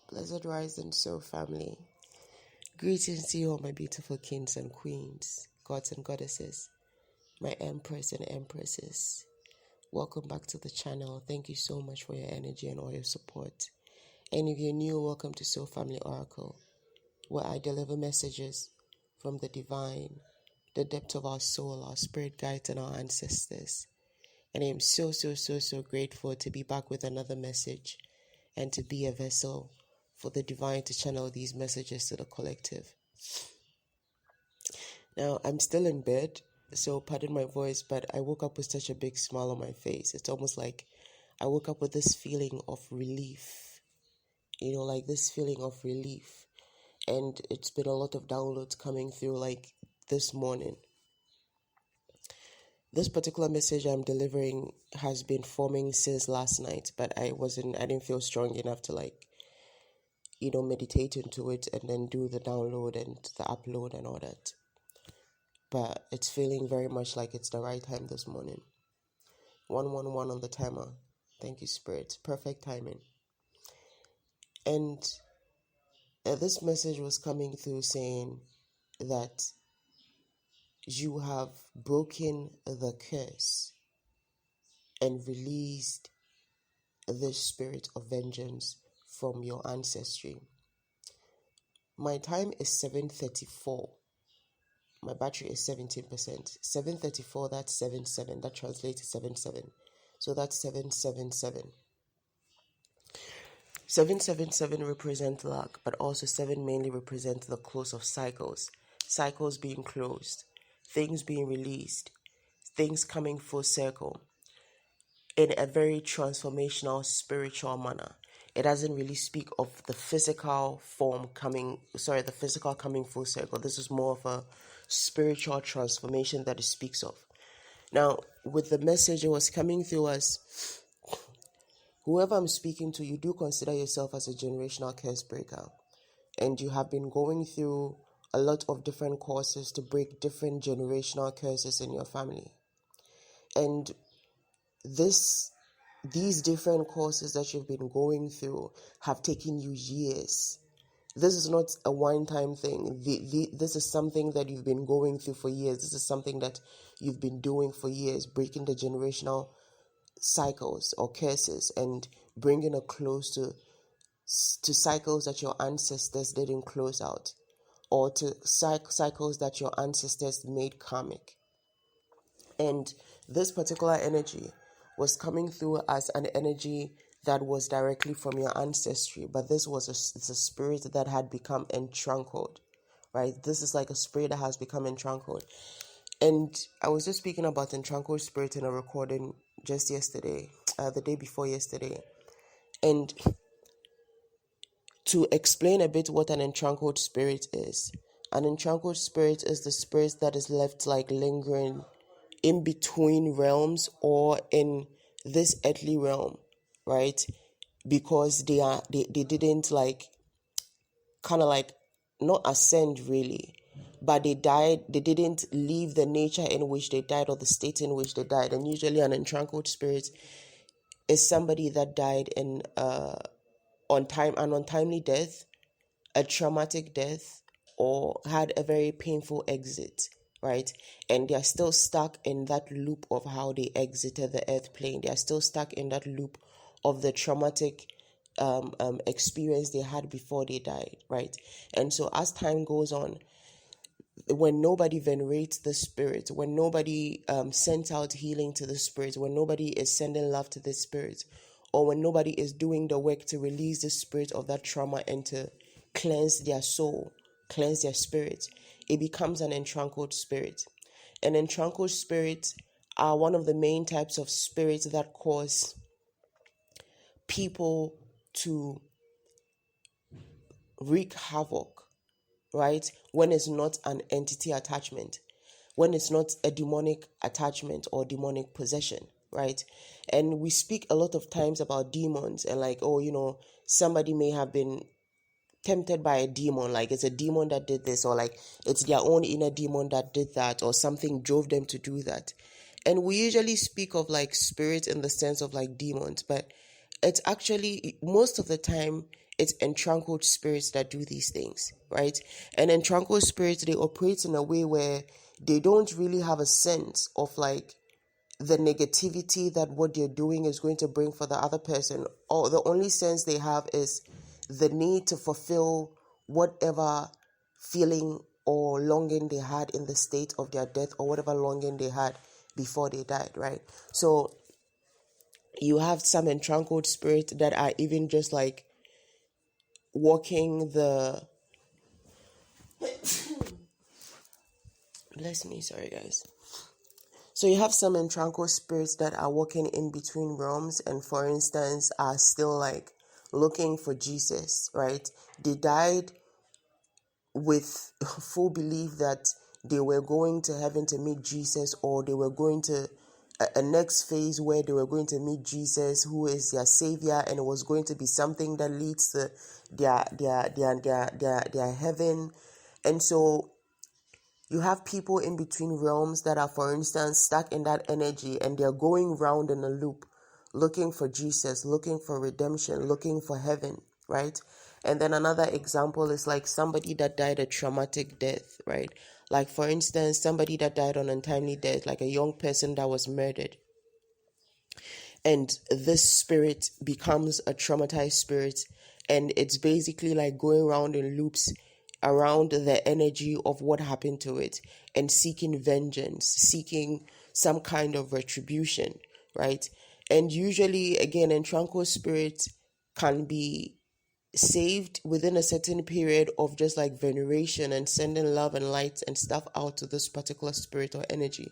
Blessed Rise and Soul family. Greetings to you all, my beautiful kings and queens, gods and goddesses, my empress and empresses. Welcome back to the channel. Thank you so much for your energy and all your support. And if you're new, welcome to Soul Family Oracle, where I deliver messages from the divine, the depth of our soul, our spirit guides, and our ancestors. And I am so grateful to be back with another message and to be a vessel for the divine to channel these messages to the collective. Now, I'm still in bed, so pardon my voice, but I woke up with such a big smile on my face. It's almost like I woke up with this feeling of relief, like this feeling of relief. And it's been a lot of downloads coming through like this morning. This particular message I'm delivering has been forming since last night, but I didn't feel strong enough to meditate into it and then do the download and the upload and all that. But it's feeling very much like it's the right time this morning. 111 on the timer. Thank you, Spirit. Perfect timing. And this message was coming through saying that you have broken the curse and released the spirit of vengeance from your ancestry. My time is 7:34. My battery is 17%. 7:34, that's 77. That translates to 77. So that's 777. 777 represent luck, but also 7 mainly represent the close of cycles. Cycles being closed, things being released, things coming full circle in a very transformational spiritual manner. It doesn't really speak of the physical coming full circle. This is more of a spiritual transformation that it speaks of. Now, with the message, it was coming through as whoever I'm speaking to, you do consider yourself as a generational curse breaker. And you have been going through a lot of different courses to break different generational curses in your family. And these different courses that you've been going through have taken you years. This is not a one-time thing. This is something that you've been going through for years. This is something that you've been doing for years, breaking the generational cycles or curses and bringing a close to cycles that your ancestors didn't close out, or to cycles that your ancestors made karmic. And this particular energy was coming through as an energy that was directly from your ancestry, but this was it's a spirit that had become untranquil, right? This is like a spirit that has become untranquil. And I was just speaking about untranquil spirit in a recording just yesterday, the day before yesterday. And to explain a bit what an untranquil spirit is, an untranquil spirit is the spirit that is left like lingering in between realms or in this earthly realm, right? Because they didn't not ascend really, but they died. They didn't leave the nature in which they died or the state in which they died. And usually an untranquil spirit is somebody that died in an untimely death, a traumatic death, or had a very painful exit, right? And they are still stuck in that loop of how they exited the earth plane. They are still stuck in that loop of the traumatic experience they had before they died, right? And so as time goes on, when nobody venerates the spirit, when nobody sends out healing to the spirit, when nobody is sending love to the spirit, or when nobody is doing the work to release the spirit of that trauma and to cleanse their soul, cleanse their spirit, it becomes an untranquil spirit. And untranquil spirits are one of the main types of spirits that cause people to wreak havoc, right? When it's not an entity attachment, when it's not a demonic attachment or demonic possession, right? And we speak a lot of times about demons and somebody may have been tempted by a demon, like it's a demon that did this, or like it's their own inner demon that did that, or something drove them to do that. And we usually speak of like spirits in the sense of like demons, but it's actually, most of the time, it's untranquil spirits that do these things, right? And untranquil spirits, they operate in a way where they don't really have a sense of like the negativity that what they're doing is going to bring for the other person. Or the only sense they have is the need to fulfill whatever feeling or longing they had in the state of their death, or whatever longing they had before they died, right? So you have some untranquil spirits that are even just like walking the bless me, sorry guys. So you have some untranquil spirits that are walking in between realms, and for instance are still like looking for Jesus, right? They died with full belief that they were going to heaven to meet Jesus, or they were going to a next phase where they were going to meet Jesus, who is their savior, and it was going to be something that leads to their heaven. And so you have people in between realms that are, for instance, stuck in that energy, and they're going round in a loop, looking for Jesus, looking for redemption, looking for heaven, right? And then another example is like somebody that died a traumatic death, right? Like, for instance, somebody that died on untimely death, like a young person that was murdered. And this spirit becomes a traumatized spirit, and it's basically like going around in loops around the energy of what happened to it, and seeking vengeance, seeking some kind of retribution, right? And usually, again, in tranquil spirits can be saved within a certain period of just like veneration and sending love and light and stuff out to this particular spirit or energy.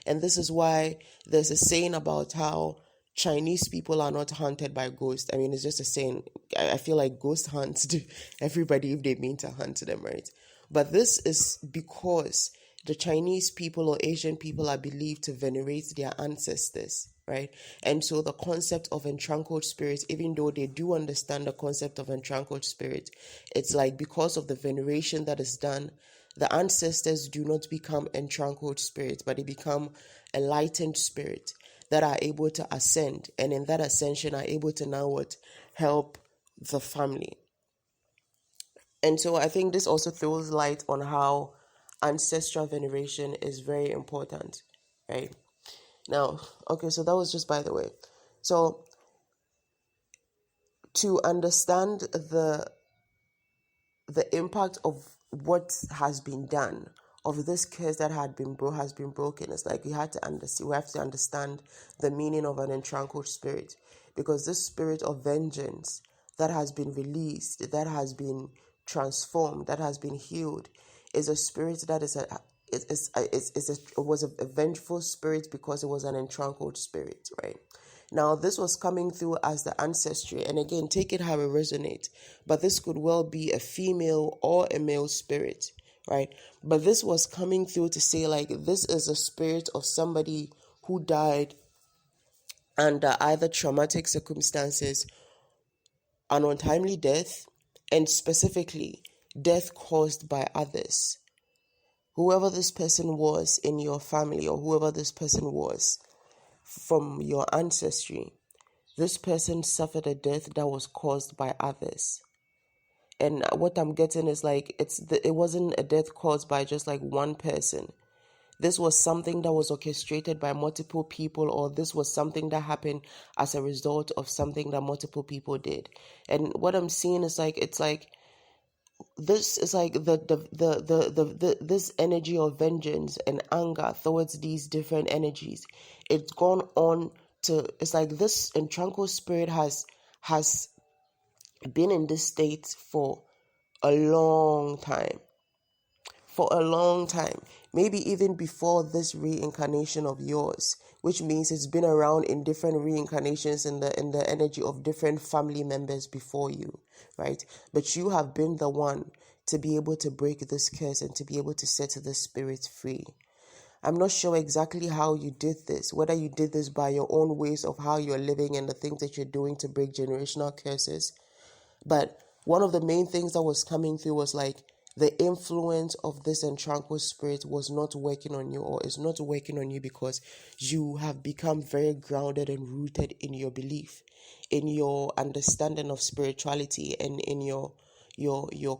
And this is why there's a saying about how Chinese people are not haunted by ghosts. I mean, it's just a saying. I feel like ghost hunts everybody if they mean to hunt them, right? But this is because the Chinese people or Asian people are believed to venerate their ancestors, right? And so the concept of untranquil spirits, even though they do understand the concept of untranquil spirit, it's like because of the veneration that is done, the ancestors do not become untranquil spirits, but they become enlightened spirits that are able to ascend, and in that ascension are able to now help the family. And so I think this also throws light on how ancestral veneration is very important, right? Now, okay, so that was just by the way. So to understand the impact of what has been done, of this curse that has been broken, it's like we have to understand the meaning of an untranquil spirit, because this spirit of vengeance that has been released, that has been transformed, that has been healed, is a spirit that was a vengeful spirit, because it was an untranquil spirit, right? Now, this was coming through as the ancestry, and again, take it how it resonates, but this could well be a female or a male spirit, right? But this was coming through to say, like, this is a spirit of somebody who died under either traumatic circumstances, an untimely death, and specifically death caused by others. Whoever this person was in your family, or whoever this person was from your ancestry, this person suffered a death that was caused by others. And what I'm getting is like it wasn't a death caused by just like one person. This was something that was orchestrated by multiple people, or this was something that happened as a result of something that multiple people did. And what I'm seeing is like, it's like this is like this energy of vengeance and anger towards these different energies. It's gone on to, it's like this untranquil spirit has been in this state for a long time. For a long time, maybe even before this reincarnation of yours, which means it's been around in different reincarnations in the energy of different family members before you, right? But you have been the one to be able to break this curse and to be able to set the spirit free. I'm not sure exactly how you did this, whether you did this by your own ways of how you're living and the things that you're doing to break generational curses. But one of the main things that was coming through was like, the influence of this untranquil spirit was not working on you, or is not working on you, because you have become very grounded and rooted in your belief, in your understanding of spirituality, and in your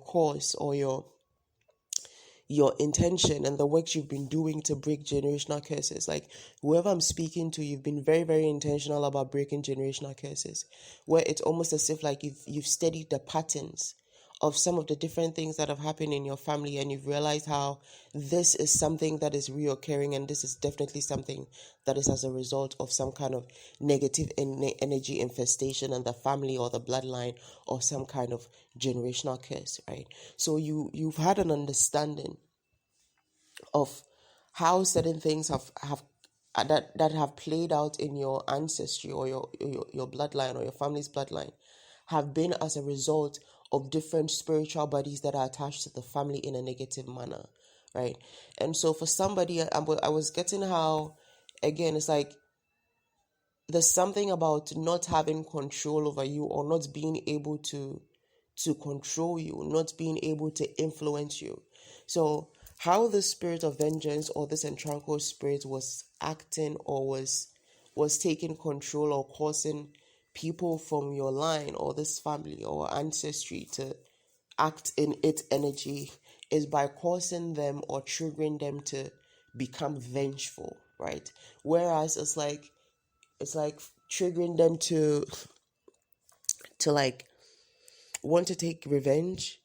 course, or your intention and the works you've been doing to break generational curses. Like, whoever I'm speaking to, you've been very, very intentional about breaking generational curses, where it's almost as if like you've studied the patterns of some of the different things that have happened in your family, and you've realized how this is something that is reoccurring, and this is definitely something that is as a result of some kind of negative energy infestation in the family or the bloodline, or some kind of generational curse, right? So you've had an understanding of how certain things have that have played out in your ancestry, or your bloodline, or your family's bloodline, have been as a result of different spiritual bodies that are attached to the family in a negative manner, right? And so for somebody, I was getting how, again, it's like there's something about not having control over you, or not being able to control you, not being able to influence you. So how the spirit of vengeance, or this untranquil spirit, was acting, or was taking control, or causing people from your line, or this family or ancestry to act in its energy, is by causing them or triggering them to become vengeful, right? Whereas it's like triggering them to like want to take revenge,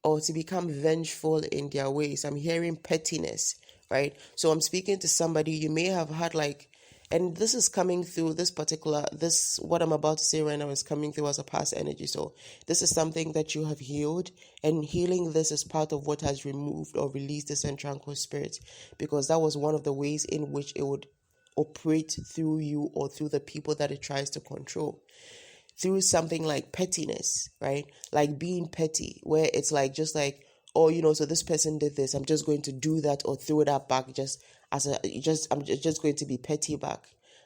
or to become vengeful in their ways. I'm hearing pettiness, right? So I'm speaking to somebody, you may have had like, and this is coming through this, what I'm about to say right now is coming through as a past energy. So this is something that you have healed, and healing this is part of what has removed or released this untranquil spirit, because that was one of the ways in which it would operate through you, or through the people that it tries to control, through something like pettiness, right? Like being petty, where it's like, just like, oh, so this person did this, I'm just going to do that, or throw that back, I'm just going to be petty back.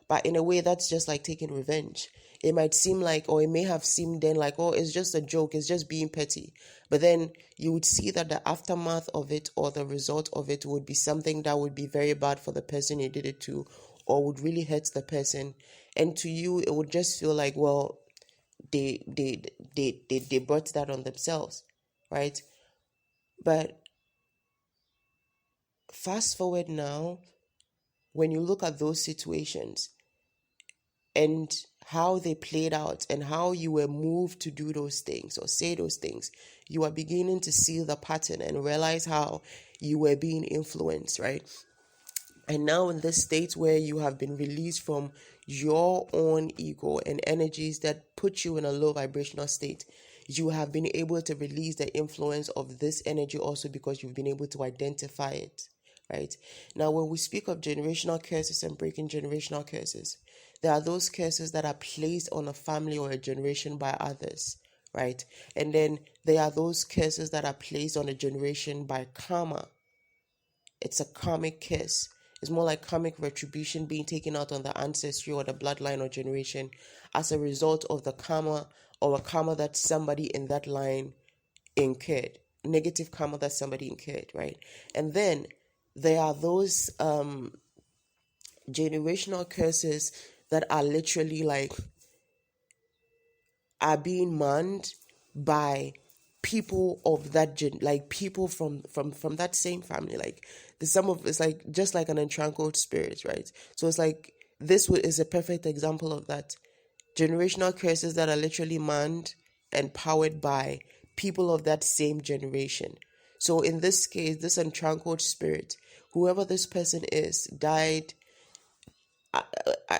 But in a way, that's just like taking revenge. It might seem like, or it may have seemed then like, oh, it's just a joke, it's just being petty. But then you would see that the aftermath of it, or the result of it, would be something that would be very bad for the person you did it to, or would really hurt the person. And to you, it would just feel like, well, they brought that on themselves, right? But fast forward now, when you look at those situations and how they played out, and how you were moved to do those things or say those things, you are beginning to see the pattern and realize how you were being influenced, right? And now in this state where you have been released from your own ego and energies that put you in a low vibrational state, you have been able to release the influence of this energy also, because you've been able to identify it, right? Now, when we speak of generational curses and breaking generational curses, there are those curses that are placed on a family or a generation by others, right? And then there are those curses that are placed on a generation by karma. It's a karmic curse. It's more like karmic retribution being taken out on the ancestry or the bloodline or generation as a result of the karma, or a karma that somebody in that line incurred. Negative karma that somebody incurred, right? And then there are those generational curses that are literally like, are being manned by people of that like people from that same family. Like it's like just like an untranquil spirit, right? So it's like is a perfect example of that. Generational curses that are literally manned and powered by people of that same generation. So in this case, this untranquil spirit, whoever this person is, died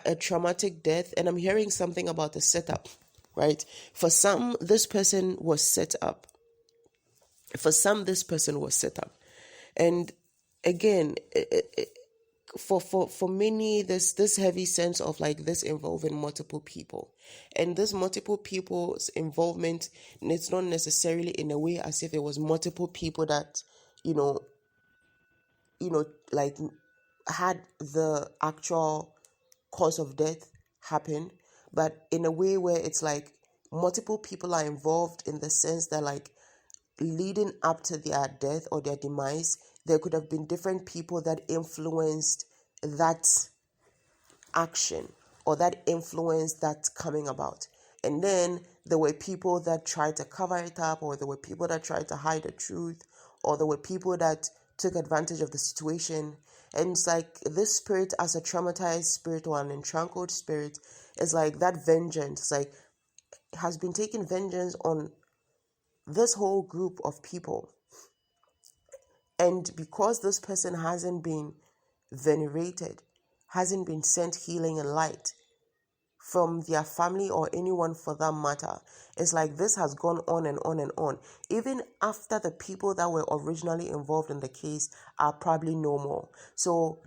a traumatic death. And I'm hearing something about the setup, right? For some, this person was set up. And again, for many, there's this heavy sense of like this involving multiple people, and this multiple people's involvement, it's not necessarily in a way as if it was multiple people that you know like had the actual cause of death happen, but in a way where it's like multiple people are involved, in the sense that like leading up to their death or their demise, there could have been different people that influenced that action or that influenced that coming about. And then there were people that tried to cover it up, or there were people that tried to hide the truth, or there were people that took advantage of the situation. And it's like this spirit, as a traumatized spirit or an untranquil spirit, is like that vengeance. It's like has been taking vengeance on this whole group of people. And because this person hasn't been venerated, hasn't been sent healing and light from their family or anyone for that matter, it's like this has gone on and on and on. Even after the people that were originally involved in the case are probably no more. So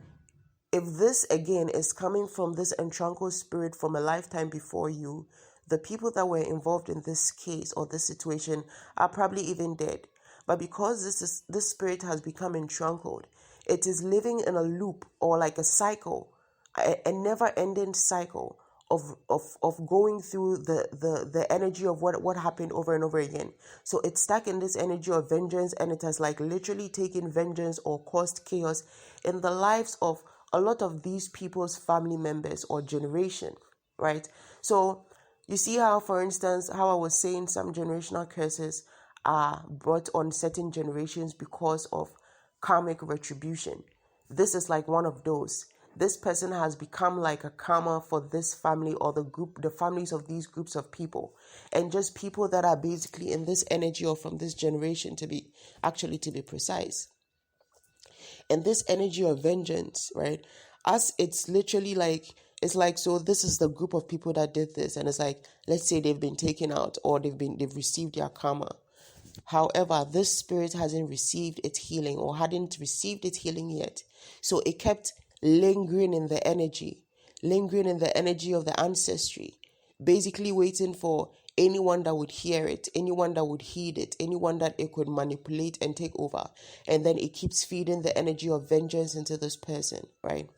if this again is coming from this untranquil spirit from a lifetime before you, the people that were involved in this case or this situation are probably even dead. But because this spirit has become untranquil, it is living in a loop or like a cycle, a never-ending cycle of going through the energy of what happened over and over again. So it's stuck in this energy of vengeance, and it has like literally taken vengeance or caused chaos in the lives of a lot of these people's family members or generation, right? So you see how, for instance, how I was saying some generational curses are brought on certain generations because of karmic retribution. This is like one of those. This person has become like a karma for this family or the families of these groups of people, and just people that are basically in this energy or from this generation, to be precise. And this energy of vengeance, right? As it's literally like, it's like, so this is the group of people that did this, and it's like, let's say they've been taken out or they've received their karma. However, this spirit hasn't received its healing or hadn't received its healing yet. So it kept lingering in the energy of the ancestry, basically waiting for anyone that would hear it, anyone that would heed it, anyone that it could manipulate and take over. And then it keeps feeding the energy of vengeance into this person, right?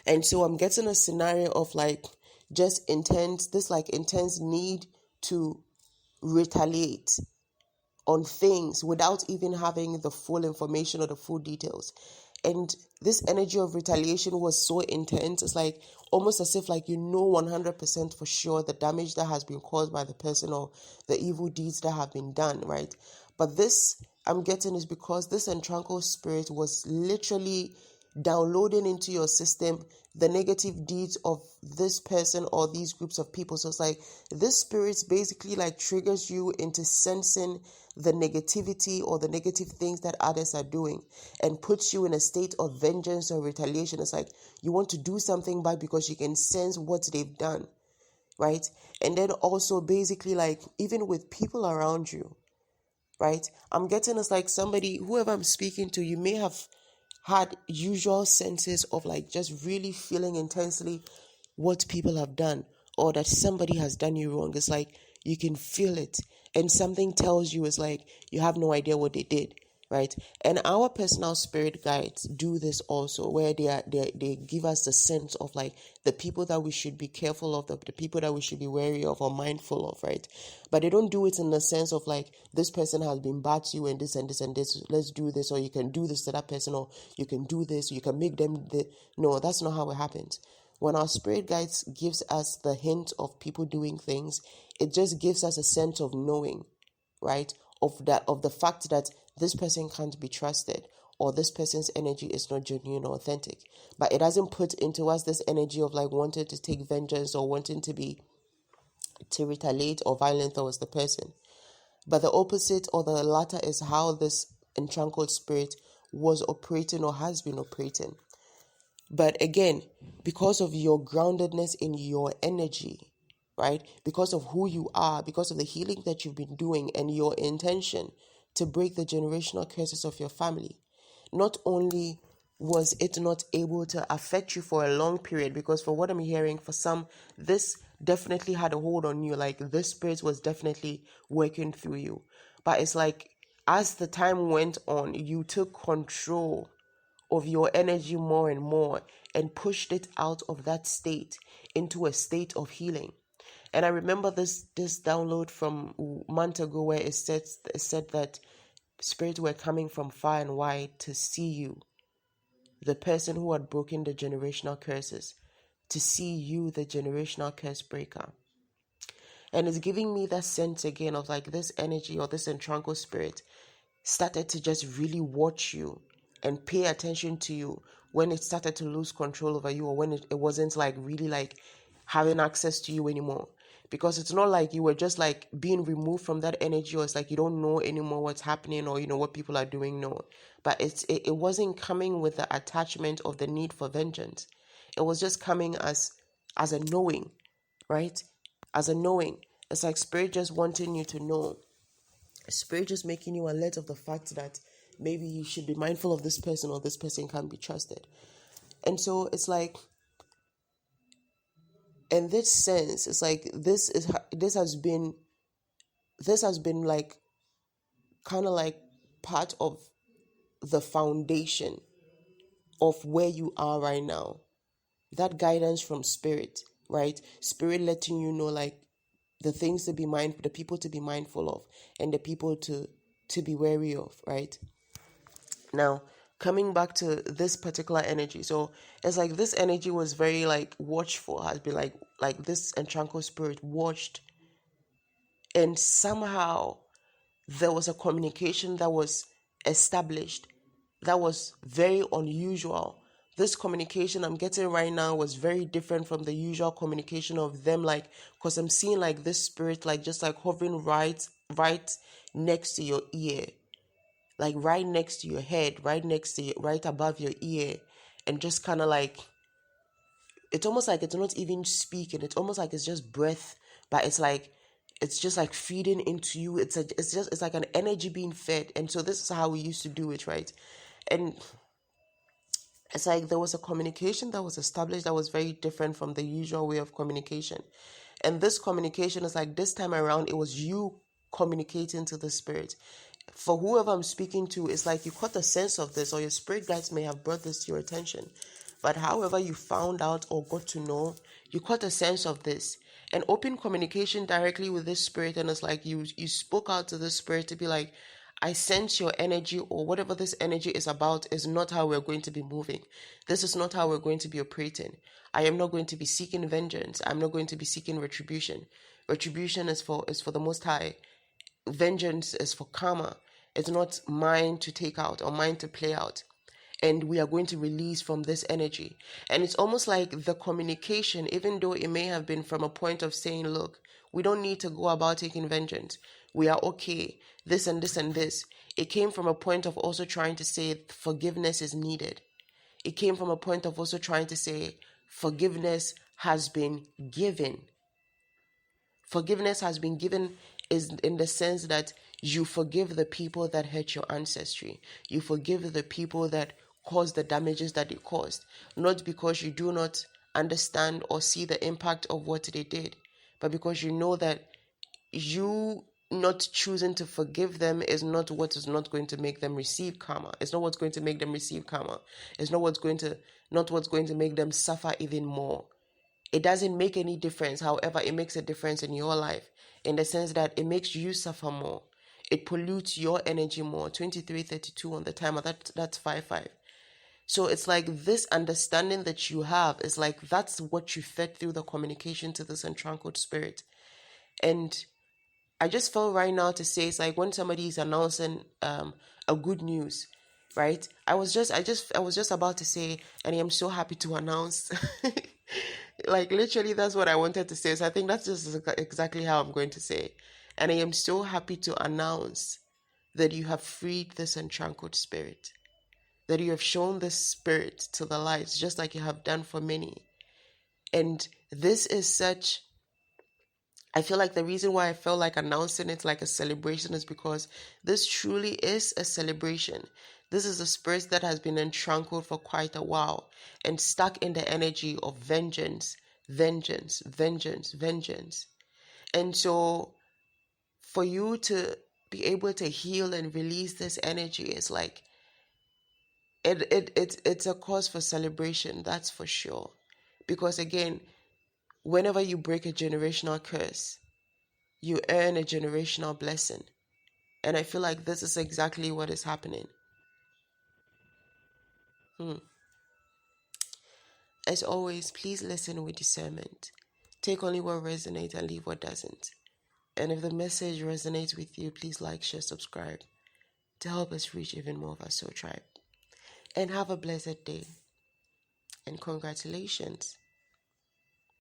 And so I'm getting a scenario of like just intense need to retaliate on things without even having the full information or the full details. And this energy of retaliation was so intense. It's like almost as if like 100% for sure the damage that has been caused by the person or the evil deeds that have been done, right? But this I'm getting is because this untranquil spirit was literally downloading into your system the negative deeds of this person or these groups of people. So it's like this spirit basically like triggers you into sensing the negativity or the negative things that others are doing and puts you in a state of vengeance or retaliation. It's like you want to do something bad because you can sense what they've done, right? And then also basically like even with people around you, right? I'm getting it's like somebody, whoever I'm speaking to, you may have had usual senses of like just really feeling intensely what people have done or that somebody has done you wrong. It's like you can feel it and something tells you it's like you have no idea what they did, right? And our personal spirit guides do this also, where they give us the sense of like the people that we should be careful of, the people that we should be wary of or mindful of, right? But they don't do it in the sense of like this person has been bad to you and this and this and this, let's do this, or you can do this to that person, or you can do this, you can make them no, that's not how it happens. When our spirit guides gives us the hint of people doing things, it just gives us a sense of knowing, right? Of the fact that this person can't be trusted or this person's energy is not genuine or authentic. But it doesn't put into us this energy of like wanting to take vengeance or wanting to retaliate or violent towards the person. But the opposite or the latter is how this untranquil spirit was operating or has been operating. But again, because of your groundedness in your energy, right? Because of who you are, because of the healing that you've been doing and your intention to break the generational curses of your family, not only was it not able to affect you for a long period, because for what I'm hearing, for some, this definitely had a hold on you. Like this spirit was definitely working through you. But it's like as the time went on, you took control of your energy more and more and pushed it out of that state into a state of healing. And I remember this download from a month ago where it said that spirits were coming from far and wide to see you, the person who had broken the generational curses, to see you, the generational curse breaker. And it's giving me that sense again of like this energy or this untranquil spirit started to just really watch you and pay attention to you when it started to lose control over you, or when it wasn't like really like having access to you anymore. Because it's not like you were just like being removed from that energy, or it's like you don't know anymore what's happening, or you know what people are doing. No, but it wasn't coming with the attachment of the need for vengeance. It was just coming as a knowing, right? As a knowing. It's like spirit just wanting you to know. Spirit just making you alert of the fact that maybe you should be mindful of this person, or this person can't be trusted. And so it's like, in this sense, it's like this has been like kind of like part of the foundation of where you are right now. That guidance from spirit, right? Spirit letting you know like the things to be mindful, the people to be mindful of, and the people to be wary of, right? Now, coming back to this particular energy, so it's like this energy was very like watchful, has been like this untranquil spirit watched, and somehow there was a communication that was established that was very unusual. This communication I'm getting right now was very different from the usual communication of them, like, because I'm seeing like this spirit like just like hovering right next to your ear, like right next to your head, right next to you, right above your ear, and just kind of like, it's almost like it's not even speaking. It's almost like it's just breath, but it's just like feeding into you. It's like an energy being fed. And so this is how we used to do it, right? And it's like there was a communication that was established that was very different from the usual way of communication. And this communication is like, this time around, it was you communicating to the spirit. For whoever I'm speaking to, it's like you caught a sense of this, or your spirit guides may have brought this to your attention. But however you found out or got to know, you caught a sense of this. And open communication directly with this spirit, and it's like you spoke out to this spirit to be like, I sense your energy, or whatever this energy is about is not how we're going to be moving. This is not how we're going to be operating. I am not going to be seeking vengeance. I'm not going to be seeking retribution. Retribution is for the Most High. Vengeance is for karma. It's not mine to take out or mine to play out. And we are going to release from this energy. And it's almost like the communication, even though it may have been from a point of saying, look, we don't need to go about taking vengeance. We are okay. This and this and this. It came from a point of also trying to say forgiveness is needed. It came from a point of also trying to say forgiveness has been given. Forgiveness has been given is in the sense that you forgive the people that hurt your ancestry. You forgive the people that caused the damages that they caused. Not because you do not understand or see the impact of what they did, but because you know that you not choosing to forgive them is not what is not going to make them receive karma. It's not what's going to make them receive karma. It's not what's going to make them suffer even more. It doesn't make any difference. However, it makes a difference in your life in the sense that it makes you suffer more. It pollutes your energy more. 23:32 on the timer, that's 5:5. So it's like this understanding that you have is like that's what you fed through the communication to this untranquil spirit. And I just felt right now to say, it's like when somebody is announcing a good news, right? I was just about to say, and I am so happy to announce. Like literally, that's what I wanted to say. So I think that's just exactly how I'm going to say. And I am so happy to announce that you have freed this untranquil spirit, that you have shown this spirit to the light, just like you have done for many. And this is such, I feel like the reason why I felt like announcing it like a celebration is because this truly is a celebration. This is a spirit that has been untranquil for quite a while and stuck in the energy of vengeance, vengeance, vengeance, vengeance. And so for you to be able to heal and release this energy is like, it's a cause for celebration, that's for sure. Because again, Whenever you break a generational curse, you earn a generational blessing. And I feel like this is exactly what is happening. As always, please listen with discernment. Take only what resonates and leave what doesn't. And if the message resonates with you, please like, share, subscribe to help us reach even more of our soul tribe. And have a blessed day. And congratulations.